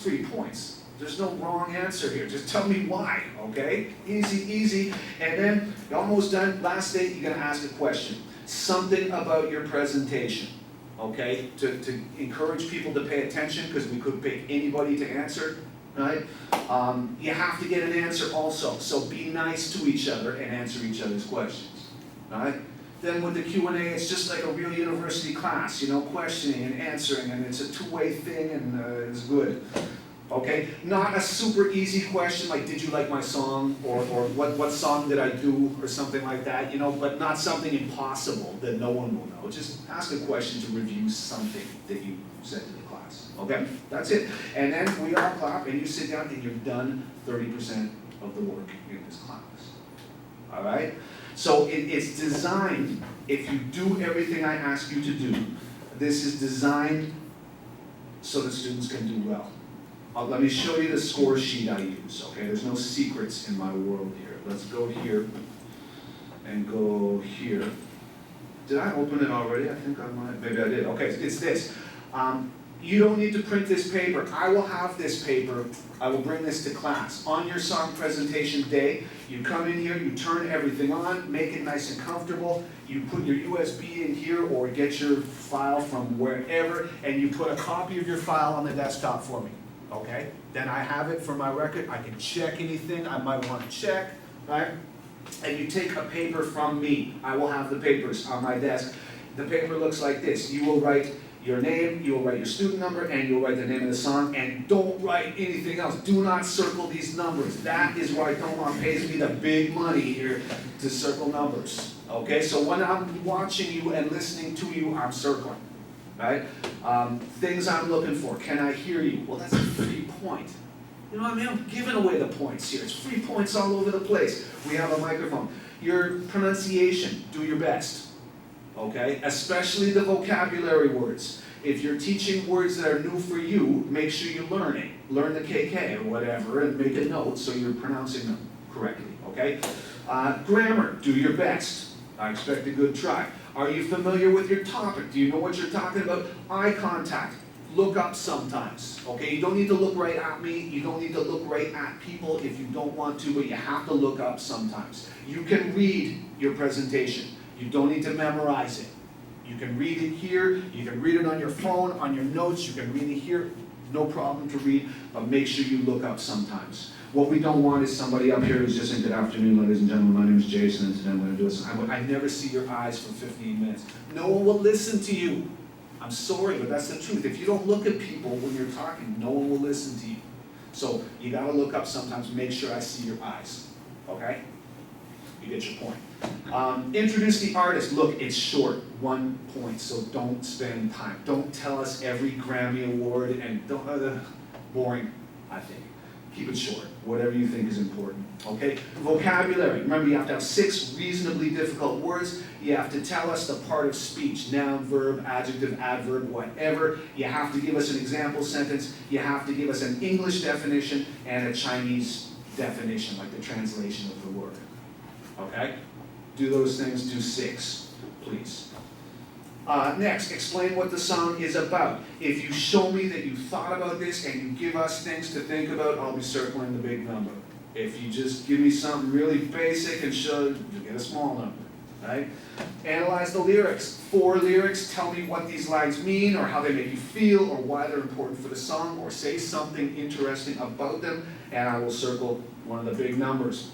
3 points. There's no wrong answer here. Just tell me why, okay? Easy, easy. And then, you're almost done. Last day, you're gonna ask a question. Something about your presentation, okay? To encourage people to pay attention, because we could pick anybody to answer, right? You have to get an answer also. So be nice to each other and answer each other's questions, right? Then with the Q&A, it's just like a real university class, you know, questioning and answering, and it's a two-way thing, and it's good. Okay, not a super easy question like, did you like my song, or what song did I do, or something like that, you know, but not something impossible that no one will know. Just ask a question to review something that you said to the class, okay? That's it. And then we all clap, and you sit down, and you've done 30% of the work in this class, all right? So it's designed, if you do everything I ask you to do, this is designed so that students can do well. Let me show you the score sheet I use, okay? There's no secrets in my world here. Let's go here and go here. Did I open it already? I think I might, maybe I did. Okay, it's this. You don't need to print this paper. I will have this paper. I will bring this to class. On your song presentation day, you come in here, you turn everything on, make it nice and comfortable. You put your USB in here or get your file from wherever, and you put a copy of your file on the desktop for me. Okay, then I have it for my record. I can check anything I might want to check, right? And you take a paper from me. I will have the papers on my desk. The paper looks like this. You will write your name, you will write your student number, and you'll write the name of the song, and don't write anything else. Do not circle these numbers. That is why Domon pays me the big money here to circle numbers. Okay, so when I'm watching you and listening to you, I'm circling. Right? Things I'm looking for. Can I hear you? Well, that's a free point. You know what I mean? I'm giving away the points here. It's free points all over the place. We have a microphone. Your pronunciation, do your best. Okay? Especially the vocabulary words. If you're teaching words that are new for you, make sure you learn it. Learn the KK or whatever and make a note so you're pronouncing them correctly. Okay? Grammar, do your best. I expect a good try. Are you familiar with your topic? Do you know what you're talking about? Eye contact. Look up sometimes, okay? You don't need to look right at me. You don't need to look right at people if you don't want to, but you have to look up sometimes. You can read your presentation. You don't need to memorize it. You can read it here. You can read it on your phone, on your notes. You can read it here. No problem to read, but make sure you look up sometimes. What we don't want is somebody up here who's just saying, good afternoon, ladies and gentlemen, my name is Jason, and today I'm going to do this. I never see your eyes for 15 minutes. No one will listen to you. I'm sorry, but that's the truth. If you don't look at people when you're talking, no one will listen to you. So you got to look up sometimes, make sure I see your eyes, okay? You get your point. Introduce the artist. Look, it's short, 1 point, so don't spend time. Don't tell us every Grammy Award, and don't, boring, I think. Keep it short, whatever you think is important, okay? Vocabulary, remember you have to have 6 reasonably difficult words. You have to tell us the part of speech, noun, verb, adjective, adverb, whatever. You have to give us an example sentence. You have to give us an English definition and a Chinese definition, like the translation of the word, okay? Do those things, do 6, please. Next, explain what the song is about. If you show me that you thought about this and you give us things to think about, I'll be circling the big number. If you just give me something really basic and show, you get a small number, right? Analyze the lyrics. 4 lyrics, tell me what these lines mean or how they make you feel or why they're important for the song, or say something interesting about them, and I will circle one of the big numbers.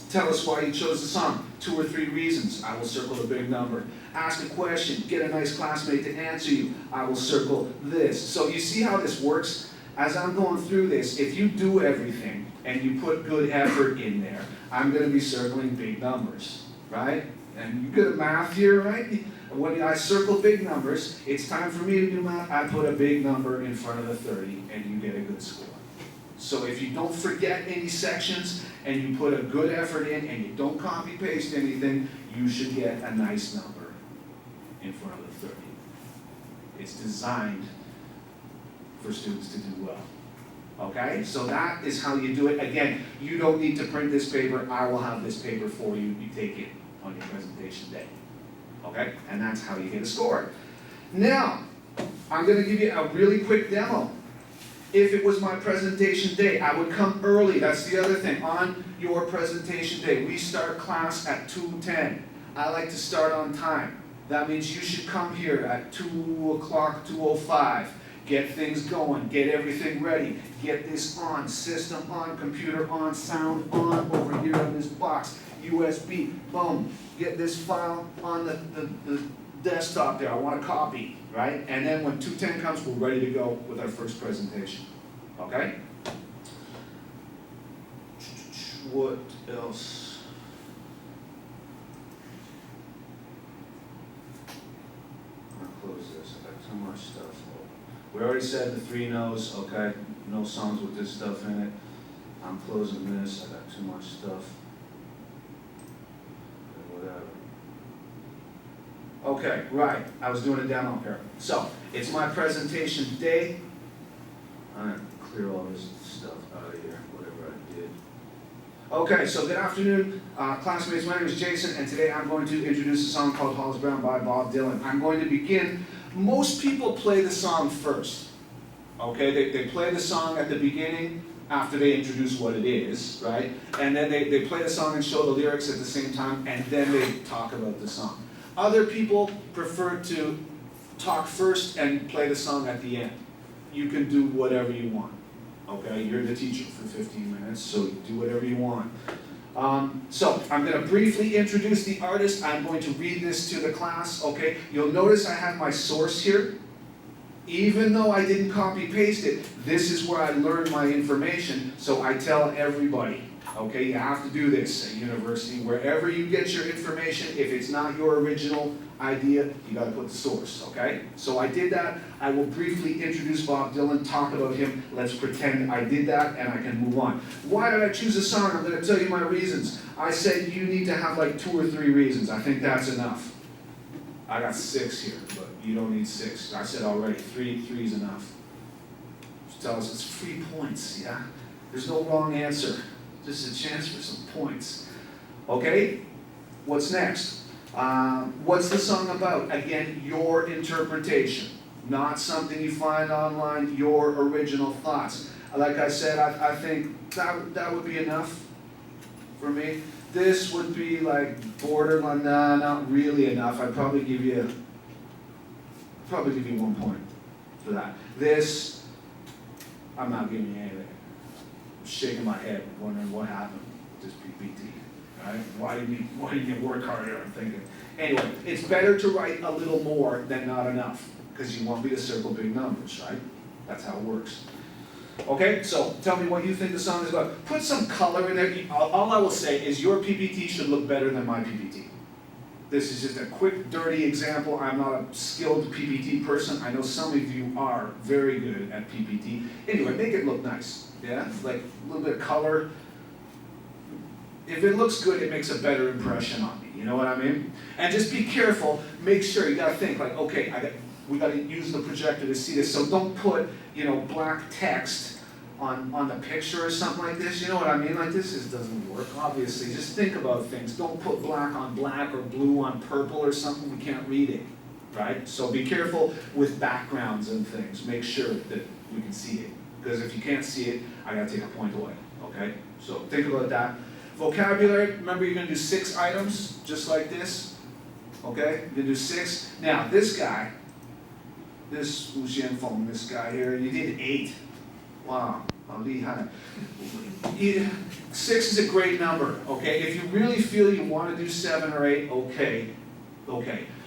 Tell us why you chose the song. 2 or 3 reasons. I will circle the big number. Ask a question. Get a nice classmate to answer you. I will circle this. So you see how this works? As I'm going through this, if you do everything and you put good effort in there, I'm going to be circling big numbers, right? And you're good at math here, right? When I circle big numbers, it's time for me to do math. I put a big number in front of the 30 and you get a good score. So if you don't forget any sections and you put a good effort in and you don't copy paste anything, you should get a nice number in front of the 30. It's designed for students to do well. Okay? So that is how you do it. Again, you don't need to print this paper. I will have this paper for you. You take it on your presentation day. Okay? And that's how you get a score. Now, I'm going to give you a really quick demo. If it was my presentation day, I would come early. That's the other thing. On your presentation day, we start class at 2:10. I like to start on time. That means you should come here at 2 o'clock, 2:05. Get things going, get everything ready, get this on, system on, computer on, sound on, over here on this box, USB, boom. Get this file on the desktop there, I want a copy, right? And then when 2:10 comes, we're ready to go with our first presentation, okay? What else? I'm gonna close this, I got too much stuff. We already said the 3 no's, okay? No songs with this stuff in it. I'm closing this, I got too much stuff. Whatever. Okay, right, I was doing a demo here. So, it's my presentation day. I'm gonna clear all this stuff out of here, whatever I did. Okay, so good afternoon, classmates. My name is Jason, and today I'm going to introduce a song called Hollis Brown by Bob Dylan. I'm going to begin. Most people play the song first, okay? They play the song at the beginning after they introduce what it is, right? And then they play the song and show the lyrics at the same time, and then they talk about the song. Other people prefer to talk first and play the song at the end. You can do whatever you want, okay? You're the teacher for 15 minutes, so do whatever you want. So I'm going to briefly introduce the artist. I'm going to read this to the class, okay? You'll notice I have my source here. Even though I didn't copy paste it, this is where I learned my information, so I tell everybody, okay? You have to do this at university. Wherever you get your information, if it's not your original idea, you got to put the source, okay? So I did that. I will briefly introduce Bob Dylan, talk about him. Let's pretend I did that and I can move on. Why did I choose a song? I'm going to tell you my reasons. I said you need to have like 2 or 3 reasons. I think that's enough. I got 6 here, but you don't need 6. I said already, 3 is enough. Just tell us it's free points, yeah? There's no wrong answer. Just a chance for some points. Okay? What's next? What's the song about? Again, your interpretation, not something you find online, your original thoughts. Like I said, I think that would be enough for me. This would be like borderline, nah, not really enough. I'd probably give you 1 point for that. This, I'm not giving you anything. I'm shaking my head, wondering what happened with this PPT. Right? Why do you work harder? I'm thinking. Anyway, it's better to write a little more than not enough, because you want me to circle big numbers, right? That's how it works. Okay, so tell me what you think the song is about. Put some color in there. All I will say is your PPT should look better than my PPT. This is just a quick, dirty example. I'm not a skilled PPT person. I know some of you are very good at PPT. Anyway, make it look nice. Yeah, like a little bit of color. If it looks good, it makes a better impression on me. You know what I mean? And just be careful. Make sure, you gotta think like, okay, we gotta use the projector to see this. So don't put, black text on the picture or something like this. You know what I mean? Like this doesn't work, obviously. Just think about things. Don't put black on black or blue on purple or something. We can't read it, right? So be careful with backgrounds and things. Make sure that we can see it. Because if you can't see it, I gotta take a point away, okay? So think about that. Vocabulary, remember you're going to do 6 items, just like this, okay? You're going to do 6. Now, this guy, this Wu Xianfeng, this guy here, you did 8. Wow, Li Hai. 6 is a great number, okay? If you really feel you want to do 7 or 8, okay.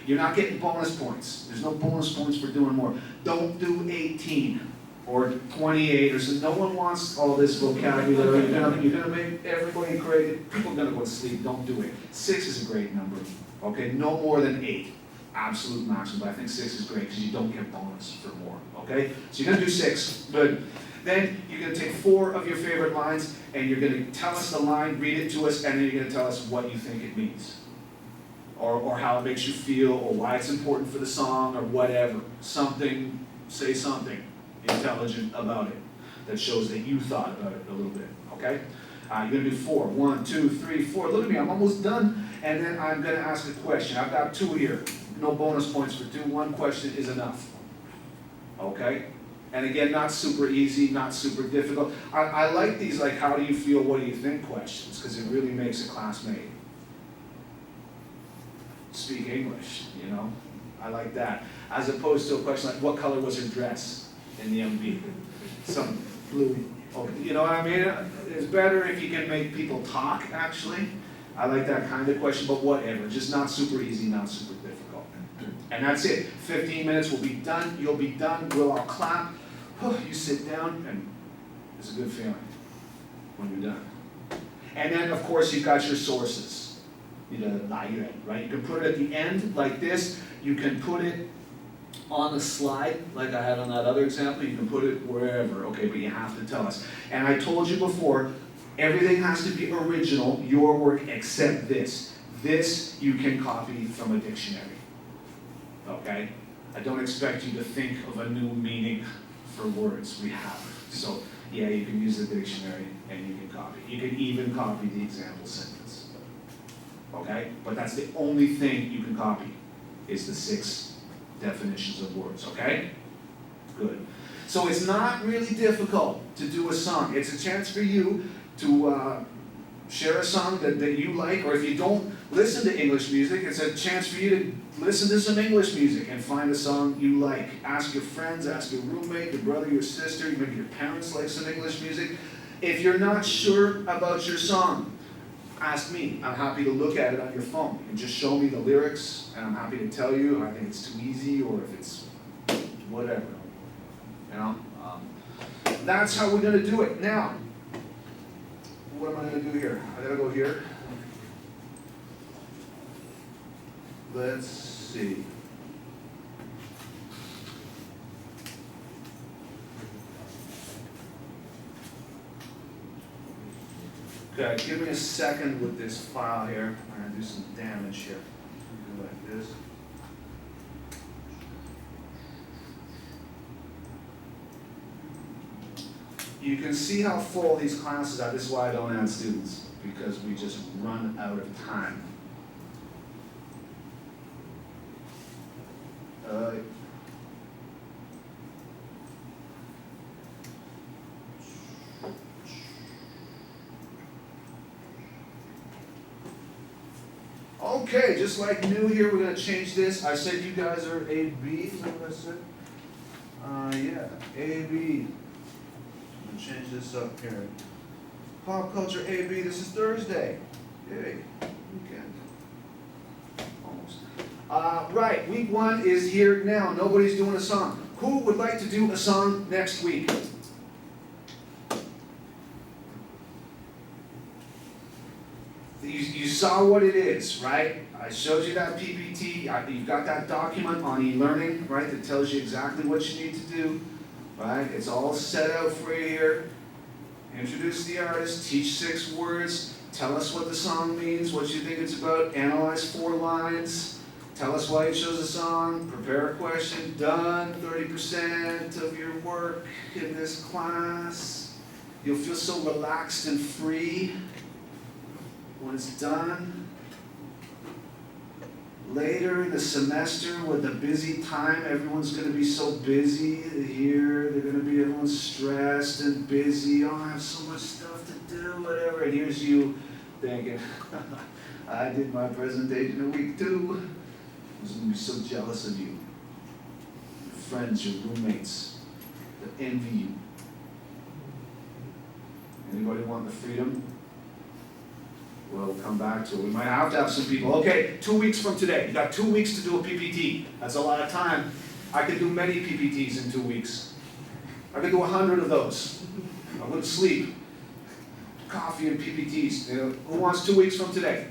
You're not getting bonus points. There's no bonus points for doing more. Don't do 18. Or 28 or so. No one wants all this vocabulary. You're gonna make everybody crazy. People are gonna go to sleep. Don't do it. 6 is a great number. Okay, no more than 8. Absolute maximum. But I think 6 is great because you don't get bonus for more. Okay, so you're gonna do 6. Good. Then you're gonna take 4 of your favorite lines and you're gonna tell us the line, read it to us, and then you're gonna tell us what you think it means, or how it makes you feel, or why it's important for the song, or whatever. Something. Say something intelligent about it that shows that you thought about it a little bit, okay? You're going to do 4. 1, 2, 3, 4. Look at me, I'm almost done. And then I'm going to ask a question. I've got 2 here. No bonus points for 2. 1 question is enough. Okay? And again, not super easy, not super difficult. I like these, like, how do you feel, what do you think questions, because it really makes a classmate speak English, you know? I like that. As opposed to a question like, what color was her dress in the MB? Some blue, oh, you know what I mean? It's better if you can make people talk, actually. I like that kind of question, but whatever. Just not super easy, not super difficult. And that's it. 15 minutes, we'll be done, you'll be done, we'll all clap. You sit down, and it's a good feeling when you're done. And then, of course, you've got your sources. Right? You can put it at the end like this. You can put it on the slide, like I had on that other example. You can put it wherever, okay, but you have to tell us. And I told you before, everything has to be original, your work, except this. This you can copy from a dictionary, okay? I don't expect you to think of a new meaning for words. We have. So, yeah, you can use the dictionary and you can copy. You can even copy the example sentence, okay? But that's the only thing you can copy, is the 6 definitions of words, okay? Good. So it's not really difficult to do a song. It's a chance for you to share a song that you like, or if you don't listen to English music, it's a chance for you to listen to some English music and find a song you like. Ask your friends, ask your roommate, your brother, your sister, maybe your parents like some English music. If you're not sure about your song, ask me. I'm happy to look at it on your phone and just show me the lyrics, and I'm happy to tell you if I think it's too easy or if it's whatever. You know? That's how we're going to do it. Now, what am I going to do here? I got to go here. Let's see. Okay, give me a second with this file here. I'm going to do some damage here. Do like this. You can see how full these classes are. This is why I don't add students, because we just run out of time. Okay, just like new here, we're going to change this. I said you guys are AB, is that what I said? Yeah, AB. I'm going to change this up here. Pop culture AB, this is Thursday. Yay, weekend. Almost. Right, week 1 is here now. Nobody's doing a song. Who would like to do a song next week? You saw what it is, right? I showed you that PPT. You've got that document on e-learning, right, that tells you exactly what you need to do, right? It's all set out for you here. Introduce the artist, teach 6 words, tell us what the song means, what you think it's about, analyze 4 lines, tell us why you chose a song, prepare a question, done, 30% of your work in this class. You'll feel so relaxed and free when it's done. Later in the semester, with the busy time, everyone's going to be so busy here. Everyone's stressed and busy. Oh, I have so much stuff to do, whatever. And here's you thinking, I did my presentation in week 2. I was going to be so jealous of you. Your friends, your roommates, that envy you. Anybody want the freedom? We'll come back to it. We might have to have some people. Okay, 2 weeks from today. You got 2 weeks to do a PPT. That's a lot of time. I could do many PPTs in 2 weeks. I could do 100 of those. I wouldn't sleep. Coffee and PPTs. You know, who wants 2 weeks from today?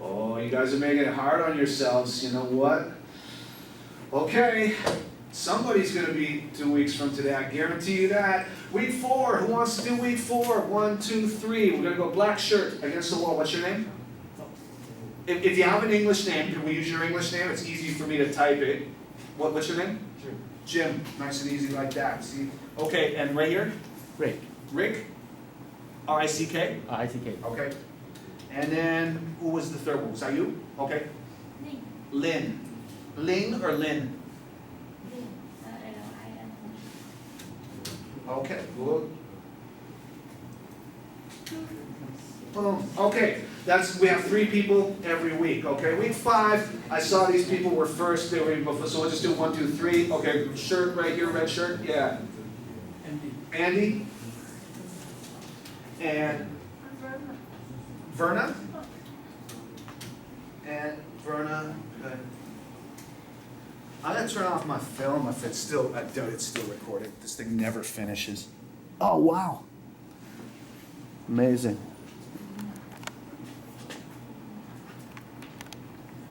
Oh, you guys are making it hard on yourselves. You know what? Okay. Somebody's going to be 2 weeks from today, I guarantee you that. Week 4, who wants to do week 4? 1, 2, 3. We're going to go black shirt against the wall. What's your name? If you have an English name, can we use your English name? It's easy for me to type it. What's your name? Jim. Jim. Nice and easy like that. See? Okay, and right here? Rick. Rick? R-I-C-K? I-C-K. Okay. And then, who was the third one? Was that you? Okay. Ling. Lynn. Ling or Lynn? Okay, good. Boom. Okay, we have 3 people every week. Okay, week 5, I saw these people were first. They were before, so we'll just do 1, 2, 3. Okay, shirt right here, red shirt. Yeah. Andy. And Verna. And Verna. Okay. I'm gonna turn off my film if it's still. I doubt it's still recording. This thing never finishes. Oh wow. Amazing.